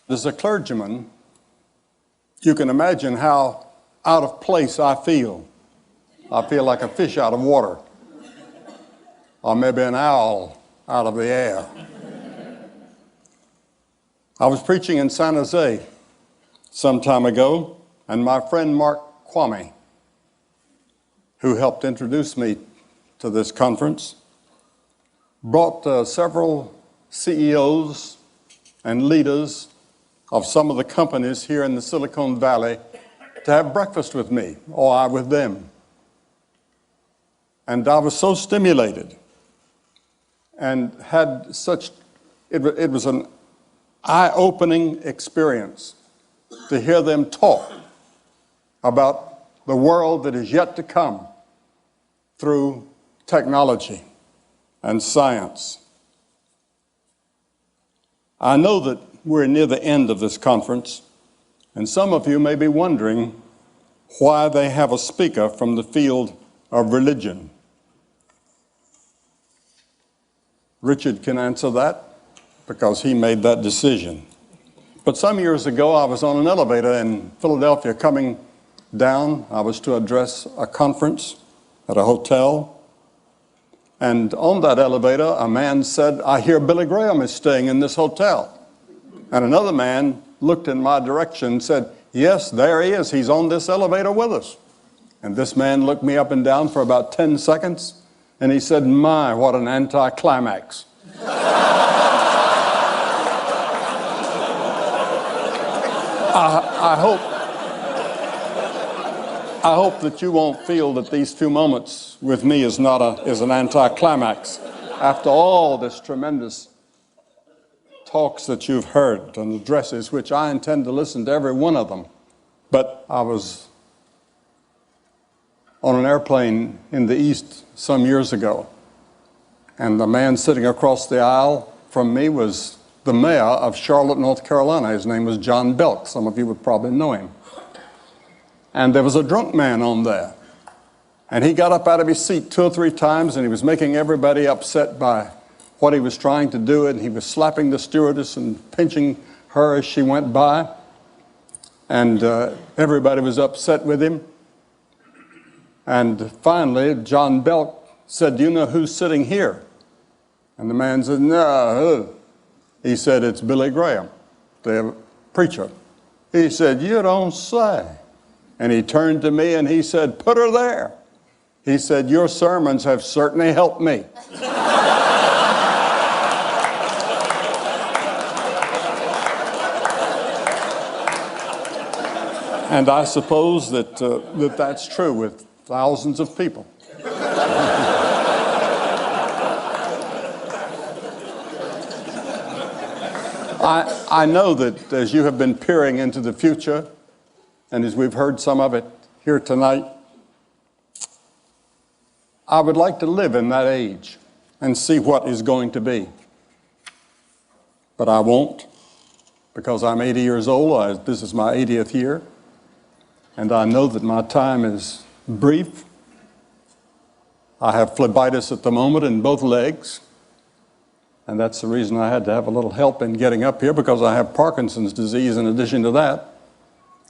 As a clergyman, you can imagine how out of place I feel. I feel like a fish out of water, or maybe an owl out of the air. I was preaching in San Jose some time ago, and my friend Mark Kwame, who helped introduce me to this conference, brought several CEOs and leaders of some of the companies here in the Silicon Valley to have breakfast with me, or I with them. And I was so stimulated and had such, it was an eye-opening experience to hear them talk about the world that is yet to come through technology and science. I know that we're near the end of this conference, and some of you may be wondering why they have a speaker from the field of religion. Richard can answer that because he made that decision. But some years ago, I was on an elevator in Philadelphia coming down. I was to address a conference at a hotel. And on that elevator, a man said, "I hear Billy Graham is staying in this hotel." And another man looked in my direction and said, "Yes, there he is. He's on this elevator with us." And this man looked me up and down for about 10 seconds, and he said, "My, what an anticlimax." I hope that you won't feel that these few moments with me is an anticlimax. After all this tremendous talks that you've heard and addresses, which I intend to listen to every one of them. But I was on an airplane in the East some years ago, and the man sitting across the aisle from me was the mayor of Charlotte, North Carolina. His name was John Belk. Some of you would probably know him. And there was a drunk man on there. And he got up out of his seat 2 or 3 times, and he was making everybody upset by what he was trying to do, and he was slapping the stewardess and pinching her as she went by. And everybody was upset with him. And finally, John Belk said, "Do you know who's sitting here?" And the man said, "No, who?" He said, "It's Billy Graham, the preacher." He said, "You don't say." And he turned to me and he said, "Put her there." He said, "Your sermons have certainly helped me." And I suppose that that's true with thousands of people. I know that as you have been peering into the future, and as we've heard some of it here tonight, I would like to live in that age and see what is going to be. But I won't, because I'm 80 years old. This is my 80th year. And I know that my time is brief. I have phlebitis at the moment in both legs. And that's the reason I had to have a little help in getting up here, because I have Parkinson's disease in addition to that,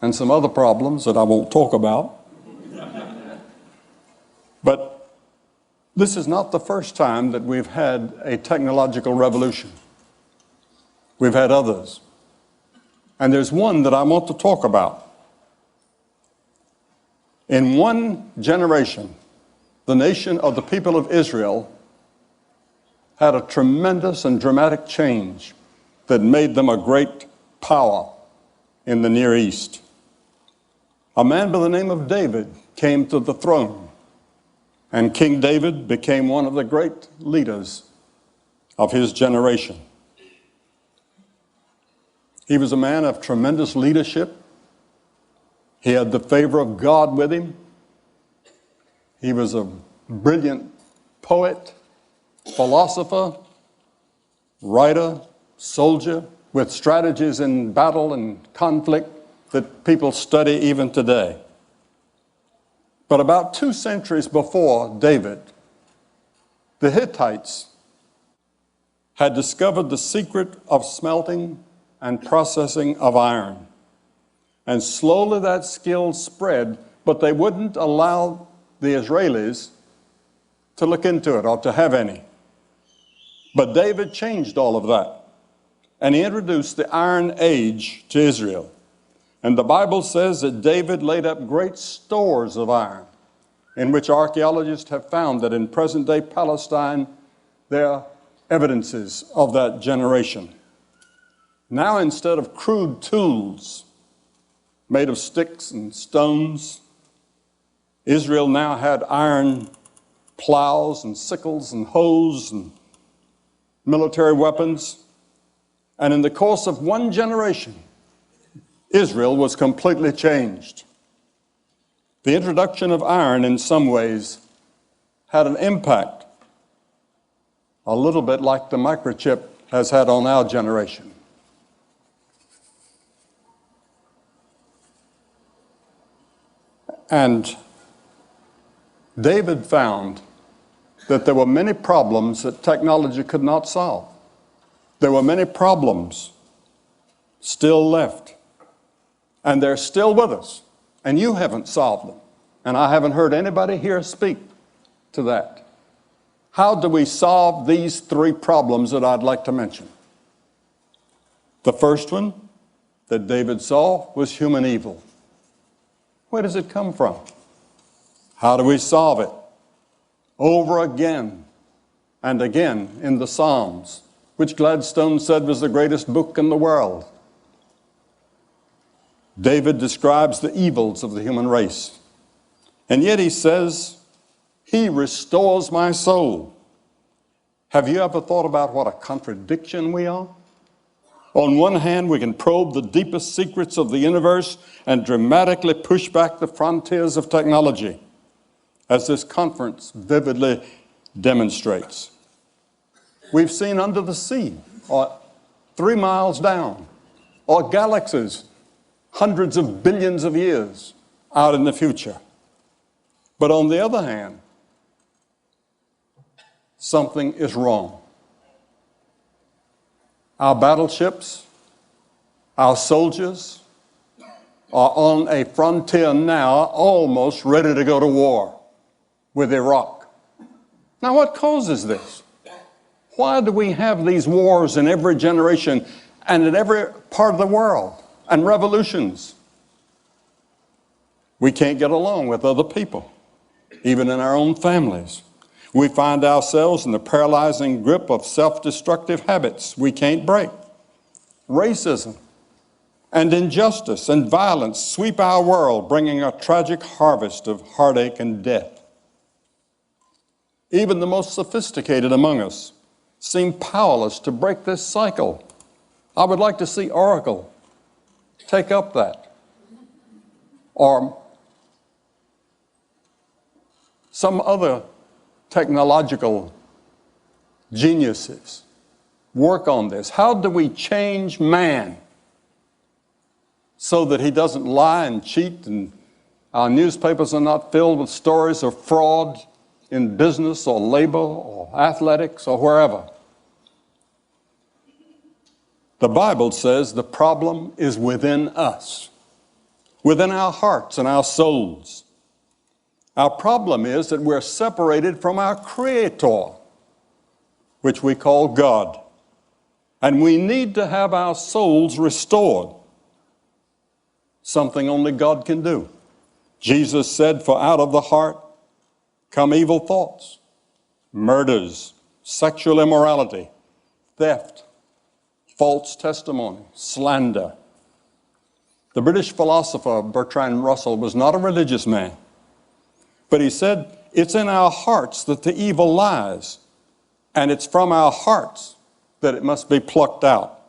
and some other problems that I won't talk about. But this is not the first time that we've had a technological revolution. We've had others. And there's one that I want to talk about. In one generation, the nation of the people of Israel had a tremendous and dramatic change that made them a great power in the Near East. A man by the name of David came to the throne, and King David became one of the great leaders of his generation. He was a man of tremendous leadership. He had the favor of God with him. He was a brilliant poet, philosopher, writer, soldier, with strategies in battle and conflict that people study even today. But about 2 centuries before David, the Hittites had discovered the secret of smelting and processing of iron. And slowly that skill spread, but they wouldn't allow the Israelis to look into it or to have any. But David changed all of that, and he introduced the Iron Age to Israel. And the Bible says that David laid up great stores of iron, in which archaeologists have found that in present-day Palestine, there are evidences of that generation. Now, instead of crude tools made of sticks and stones, Israel now had iron plows and sickles and hoes and military weapons. And in the course of 1 generation, Israel was completely changed. The introduction of iron in some ways had an impact, a little bit like the microchip has had on our generation. And David found that there were many problems that technology could not solve. There were many problems still left, and they're still with us, and you haven't solved them. And I haven't heard anybody here speak to that. How do we solve these 3 problems that I'd like to mention? The first one that David saw was human evil. Where does it come from? How do we solve it? Over again and again in the Psalms, which Gladstone said was the greatest book in the world, David describes the evils of the human race. And yet he says, He restores my soul. Have you ever thought about what a contradiction we are? On one hand, we can probe the deepest secrets of the universe and dramatically push back the frontiers of technology, as this conference vividly demonstrates. We've seen under the sea, or 3 miles down, or galaxies hundreds of billions of years out in the future. But on the other hand, something is wrong. Our battleships, our soldiers are on a frontier now almost ready to go to war with Iraq. Now, what causes this? Why do we have these wars in every generation and in every part of the world, and revolutions? We can't get along with other people, even in our own families. We find ourselves in the paralyzing grip of self-destructive habits we can't break. Racism and injustice and violence sweep our world, bringing a tragic harvest of heartache and death. Even the most sophisticated among us seem powerless to break this cycle. I would like to see Oracle take up that, or some other technological geniuses work on this. How do we change man so that he doesn't lie and cheat, and our newspapers are not filled with stories of fraud in business or labor or athletics or wherever? The Bible says the problem is within us, within our hearts and our souls. Our problem is that we're separated from our Creator, which we call God. And we need to have our souls restored, something only God can do. Jesus said, "For out of the heart come evil thoughts, murders, sexual immorality, theft, false testimony, slander." The British philosopher Bertrand Russell was not a religious man, but he said, it's in our hearts that the evil lies, and it's from our hearts that it must be plucked out.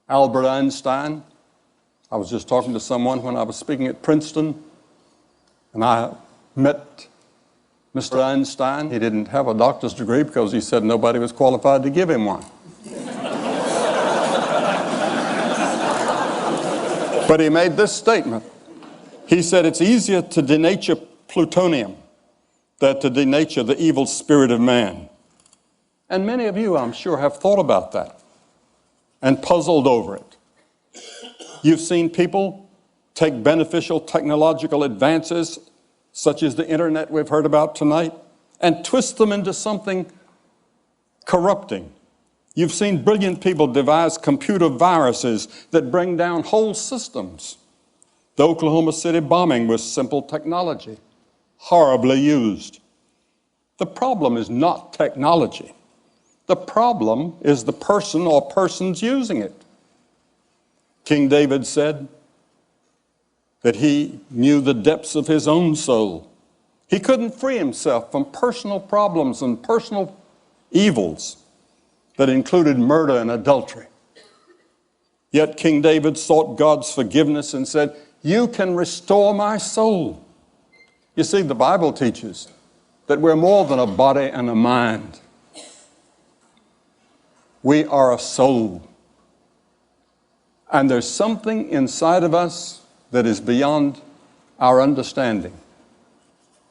Albert Einstein, I was just talking to someone when I was speaking at Princeton, and I met Mr. Einstein. He didn't have a doctor's degree because he said nobody was qualified to give him one. But he made this statement. He said, it's easier to denature plutonium than to denature the evil spirit of man. And many of you, I'm sure, have thought about that and puzzled over it. You've seen people take beneficial technological advances, such as the internet we've heard about tonight, and twist them into something corrupting. You've seen brilliant people devise computer viruses that bring down whole systems. The Oklahoma City bombing was simple technology, horribly used. The problem is not technology. The problem is the person or persons using it. King David said that he knew the depths of his own soul. He couldn't free himself from personal problems and personal evils that included murder and adultery. Yet King David sought God's forgiveness and said, you can restore my soul. You see, the Bible teaches that we're more than a body and a mind. We are a soul. And there's something inside of us that is beyond our understanding.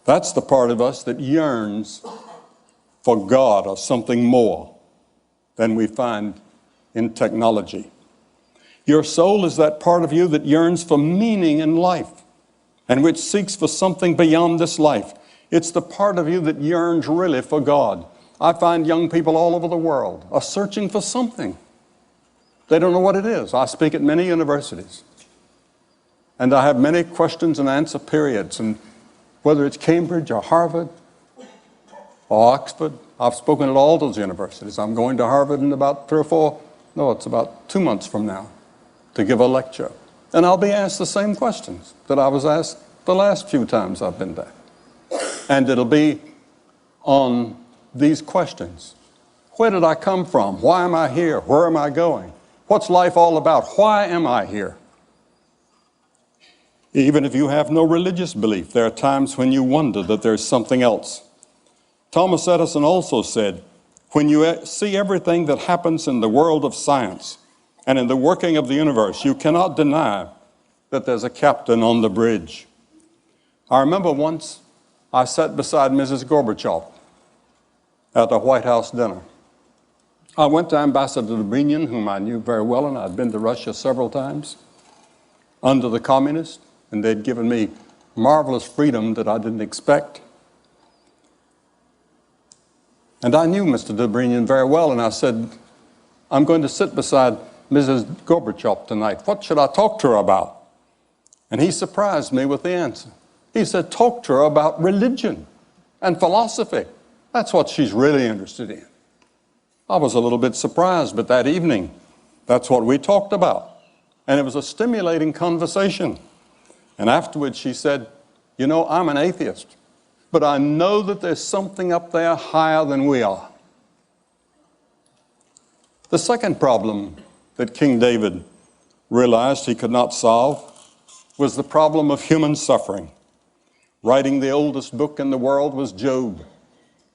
That's the part of us that yearns for God or something more than we find in technology. Your soul is that part of you that yearns for meaning in life and which seeks for something beyond this life. It's the part of you that yearns really for God. I find young people all over the world are searching for something. They don't know what it is. I speak at many universities, and I have many questions and answer periods, and whether it's Cambridge or Harvard or Oxford, I've spoken at all those universities. I'm going to Harvard in about it's about 2 months from now to give a lecture. And I'll be asked the same questions that I was asked the last few times I've been there. And it'll be on these questions. Where did I come from? Why am I here? Where am I going? What's life all about? Why am I here? Even if you have no religious belief, there are times when you wonder that there's something else. Thomas Edison also said, when you see everything that happens in the world of science and in the working of the universe, you cannot deny that there's a captain on the bridge. I remember once I sat beside Mrs. Gorbachev at a White House dinner. I went to Ambassador Dobrynin, whom I knew very well, and I'd been to Russia several times, under the communists, and they'd given me marvelous freedom that I didn't expect. And I knew Mr. Dobrynin very well, and I said, I'm going to sit beside Mrs. Gorbachev tonight. What should I talk to her about? And he surprised me with the answer. He said, talk to her about religion and philosophy. That's what she's really interested in. I was a little bit surprised, but that evening, that's what we talked about. And it was a stimulating conversation. And afterwards she said, you know, I'm an atheist, but I know that there's something up there higher than we are. The second problem that King David realized he could not solve was the problem of human suffering. Writing the oldest book in the world was Job,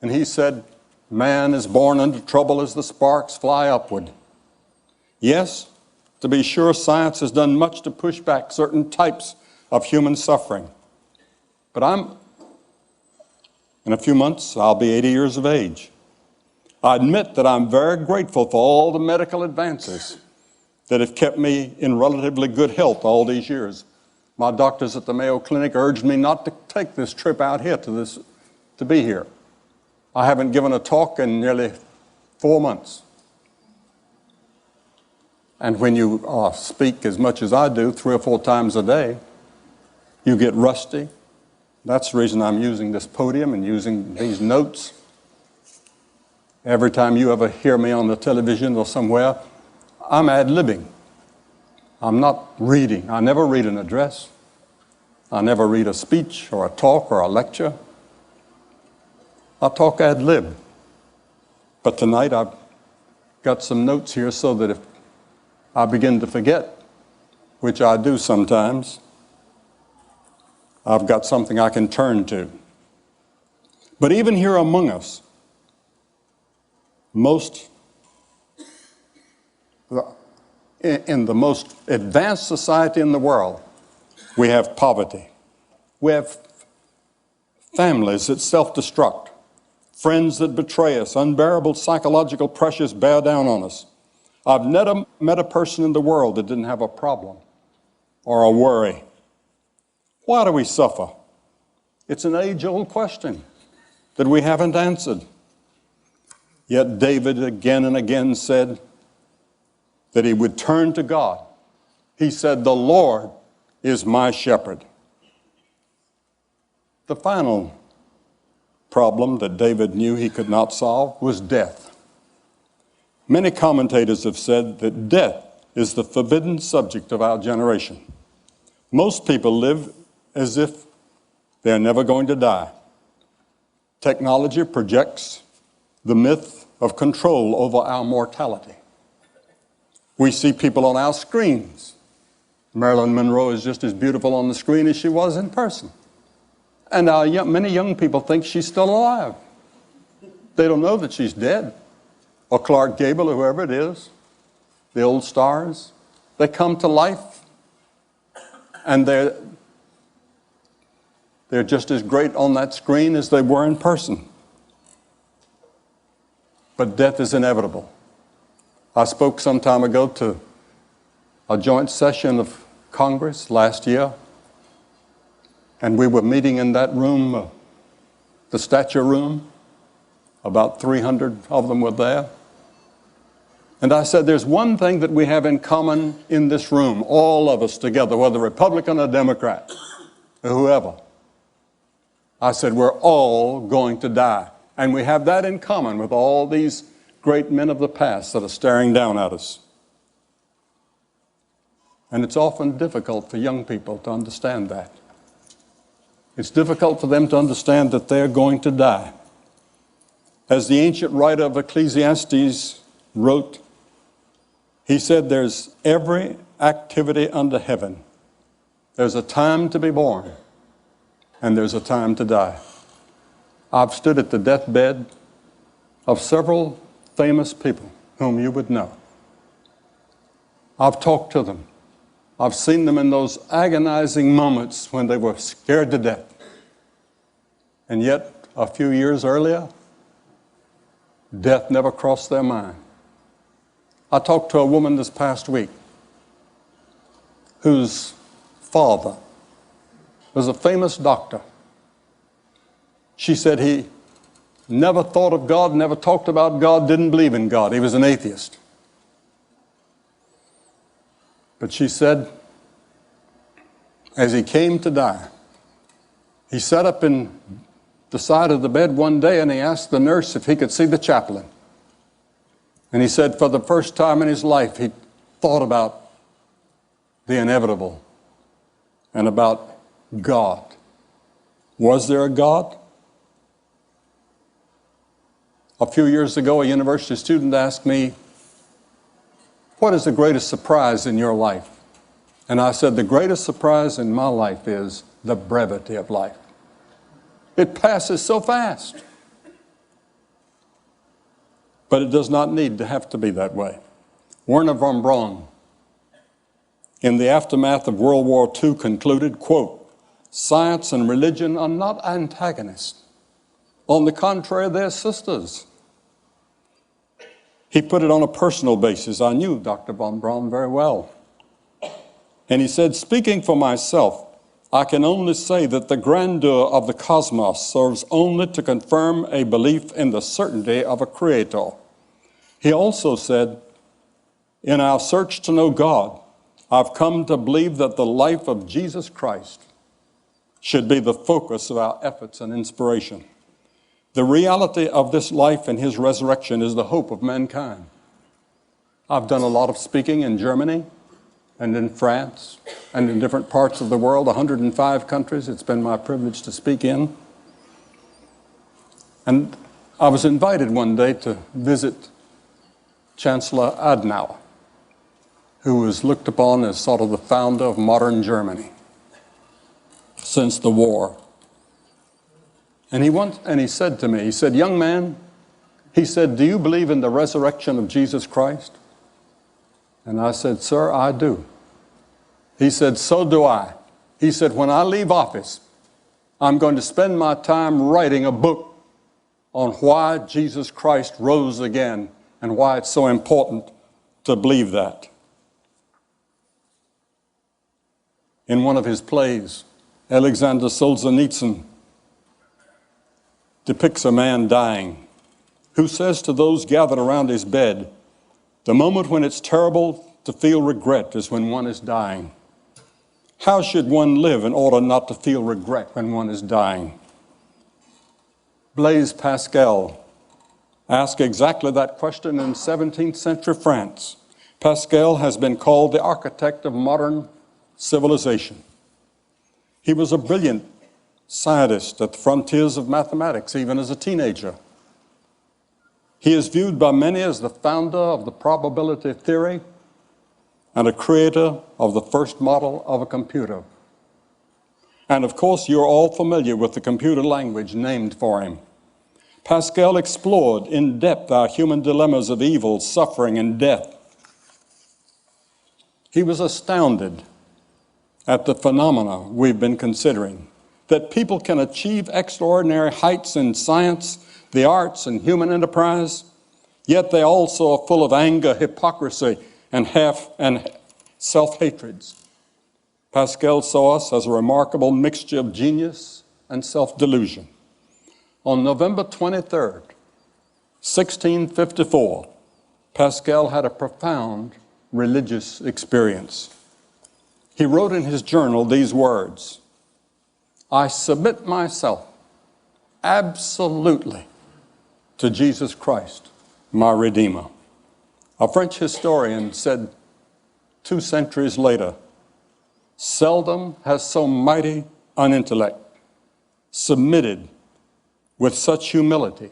and he said, man is born into trouble as the sparks fly upward. Yes, to be sure, science has done much to push back certain types of human suffering. But in a few months, I'll be 80 years of age. I admit that I'm very grateful for all the medical advances that have kept me in relatively good health all these years. My doctors at the Mayo Clinic urged me not to take this trip out here to be here. I haven't given a talk in nearly 4 months. And when you speak as much as I do, 3 or 4 times a day, you get rusty. That's the reason I'm using this podium and using these notes. Every time you ever hear me on the television or somewhere, I'm ad-libbing. I'm not reading. I never read an address. I never read a speech or a talk or a lecture. I talk ad lib. But tonight I've got some notes here so that if I begin to forget, which I do sometimes, I've got something I can turn to. But even here among us, in the most advanced society in the world, we have poverty. We have families that self-destruct, friends that betray us, unbearable psychological pressures bear down on us. I've never met a person in the world that didn't have a problem or a worry. Why do we suffer? It's an age-old question that we haven't answered. Yet David again and again said that he would turn to God. He said, "The Lord is my shepherd." The final problem that David knew he could not solve was death. Many commentators have said that death is the forbidden subject of our generation. Most people live as if they're never going to die. Technology projects the myth of control over our mortality. We see people on our screens. Marilyn Monroe is just as beautiful on the screen as she was in person. And many young people think she's still alive. They don't know that she's dead. Or Clark Gable, or whoever it is, the old stars. They come to life, and they're just as great on that screen as they were in person. But death is inevitable. I spoke some time ago to a joint session of Congress last year, and we were meeting in that room, the stature room. About 300 of them were there. And I said, there's one thing that we have in common in this room, all of us together, whether Republican or Democrat, or whoever. I said, we're all going to die. And we have that in common with all these great men of the past that are staring down at us. And it's often difficult for young people to understand that. It's difficult for them to understand that they're going to die. As the ancient writer of Ecclesiastes wrote, he said, there's every activity under heaven. There's a time to be born, and there's a time to die. I've stood at the deathbed of several famous people whom you would know. I've talked to them. I've seen them in those agonizing moments when they were scared to death. And yet, a few years earlier, death never crossed their mind. I talked to a woman this past week whose father was a famous doctor. She said he never thought of God, never talked about God, didn't believe in God. He was an atheist. But she said, as he came to die, he sat up in the side of the bed one day and he asked the nurse if he could see the chaplain. And he said for the first time in his life, he thought about the inevitable and about God. Was there a God? A few years ago, a university student asked me, what is the greatest surprise in your life? And I said, the greatest surprise in my life is the brevity of life. It passes so fast. But it does not need to have to be that way. Wernher von Braun, in the aftermath of World War II, concluded, quote, science and religion are not antagonists. On the contrary, they're sisters. He put it on a personal basis. I knew Dr. von Braun very well. And he said, speaking for myself, I can only say that the grandeur of the cosmos serves only to confirm a belief in the certainty of a creator. He also said, in our search to know God, I've come to believe that the life of Jesus Christ should be the focus of our efforts and inspiration. The reality of this life and his resurrection is the hope of mankind. I've done a lot of speaking in Germany and in France and in different parts of the world, 105 countries it's been my privilege to speak in. And I was invited one day to visit Chancellor Adenauer, who was looked upon as sort of the founder of modern Germany since the war. And he said to me, he said, "Young man," he said, "do you believe in the resurrection of Jesus Christ?" And I said, "Sir, I do." He said, "So do I." He said, "When I leave office, I'm going to spend my time writing a book on why Jesus Christ rose again and why it's so important to believe that." In one of his plays, Alexander Solzhenitsyn depicts a man dying who says to those gathered around his bed, "The moment when it's terrible to feel regret is when one is dying. How should one live in order not to feel regret when one is dying?" Blaise Pascal asked exactly that question in 17th century France. Pascal has been called the architect of modern civilization. He was a brilliant scientist at the frontiers of mathematics, even as a teenager. He is viewed by many as the founder of the probability theory and a creator of the first model of a computer. And of course, you're all familiar with the computer language named for him. Pascal explored in depth our human dilemmas of evil, suffering, and death. He was astounded at the phenomena we've been considering, that people can achieve extraordinary heights in science, the arts, and human enterprise, yet they also are full of anger, hypocrisy, and self-hatreds. Pascal saw us as a remarkable mixture of genius and self-delusion. On November 23rd, 1654, Pascal had a profound religious experience. He wrote in his journal these words, "I submit myself absolutely to Jesus Christ, my Redeemer." A French historian said 2 centuries later, "Seldom has so mighty an intellect submitted with such humility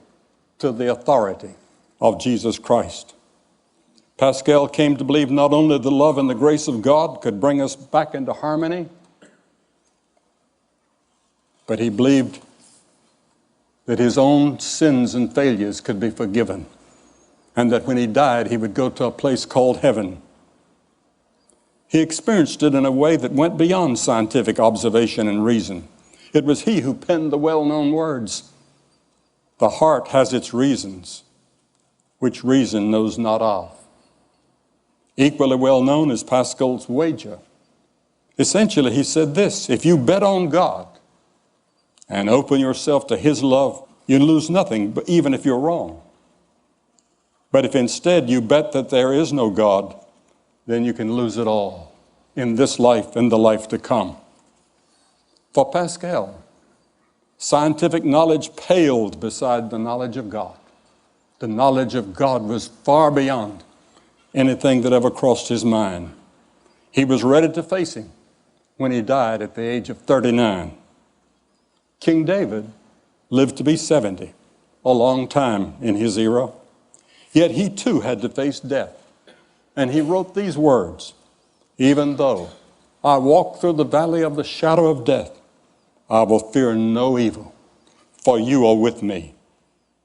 to the authority of Jesus Christ." Pascal came to believe not only the love and the grace of God could bring us back into harmony, but he believed that his own sins and failures could be forgiven, and that when he died, he would go to a place called heaven. He experienced it in a way that went beyond scientific observation and reason. It was he who penned the well-known words, "The heart has its reasons, which reason knows not of." Equally well known is Pascal's wager. Essentially, he said this: if you bet on God and open yourself to his love, you lose nothing, but even if you're wrong. But if instead you bet that there is no God, then you can lose it all in this life and the life to come. For Pascal, scientific knowledge paled beside the knowledge of God. The knowledge of God was far beyond anything that ever crossed his mind. He was ready to face him when he died at the age of 39. King David lived to be 70, a long time in his era. Yet he too had to face death. And he wrote these words, "Even though I walk through the valley of the shadow of death, I will fear no evil, for you are with me."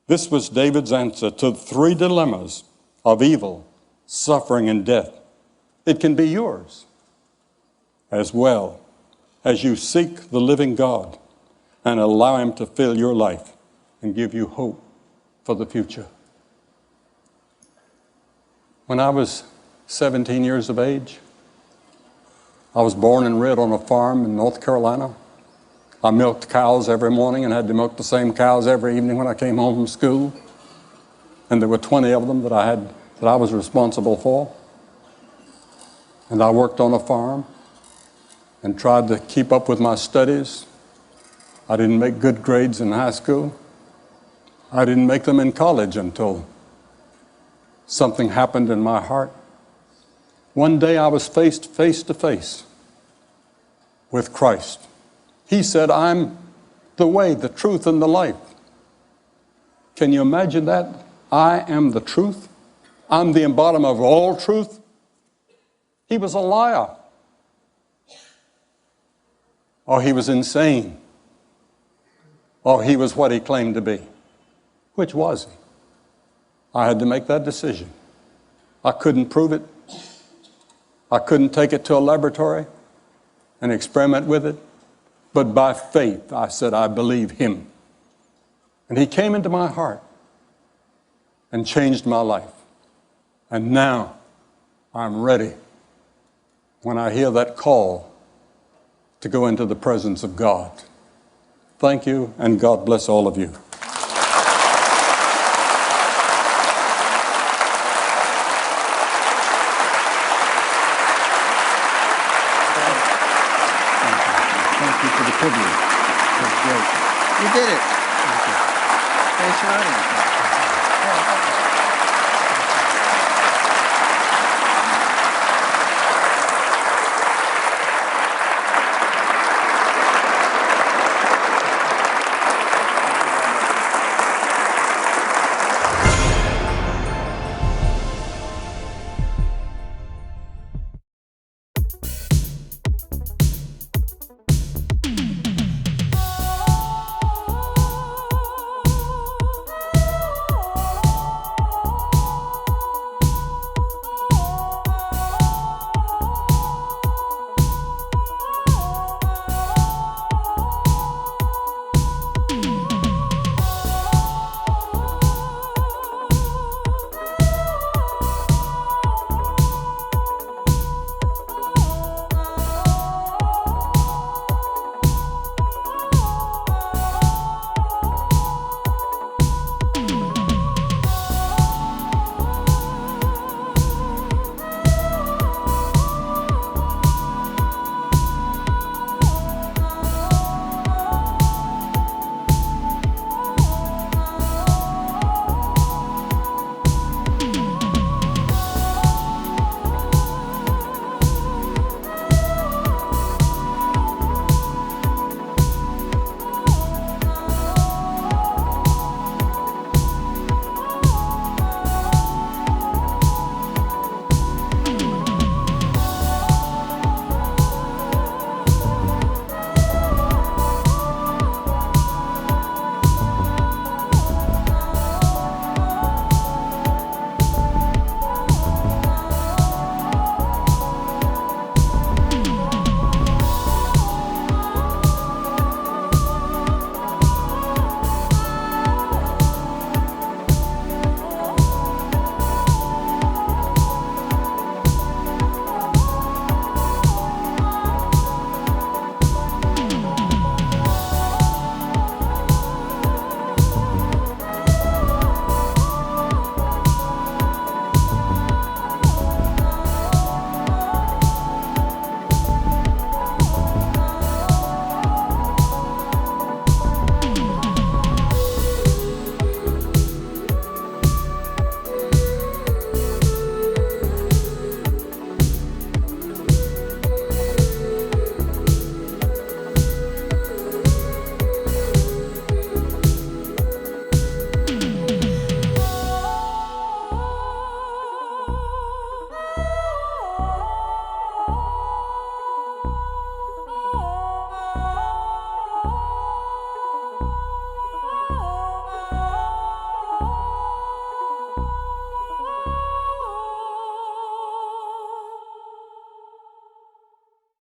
This was David's answer to the 3 dilemmas of evil, suffering, and death. It can be yours as well as you seek the living God and allow him to fill your life and give you hope for the future. When I was 17 years of age, I was born and reared on a farm in North Carolina. I milked cows every morning and had to milk the same cows every evening when I came home from school. And there were 20 of them that I was responsible for. And I worked on a farm and tried to keep up with my studies. I didn't make good grades in high school. I didn't make them in college until something happened in my heart. One day I was faced face to face with Christ. He said, I'm the way, the truth, and the life. Can you imagine that? I am the truth. I'm the embodiment of all truth. He was a liar. Or he was insane. Or he was what he claimed to be. Which was he? I had to make that decision. I couldn't prove it. I couldn't take it to a laboratory and experiment with it. But by faith, I said, I believe him. And he came into my heart and changed my life. And now I'm ready when I hear that call to go into the presence of God. Thank you, and God bless all of you. Thank you for the privilege. That's great. You did it. Thanks for running.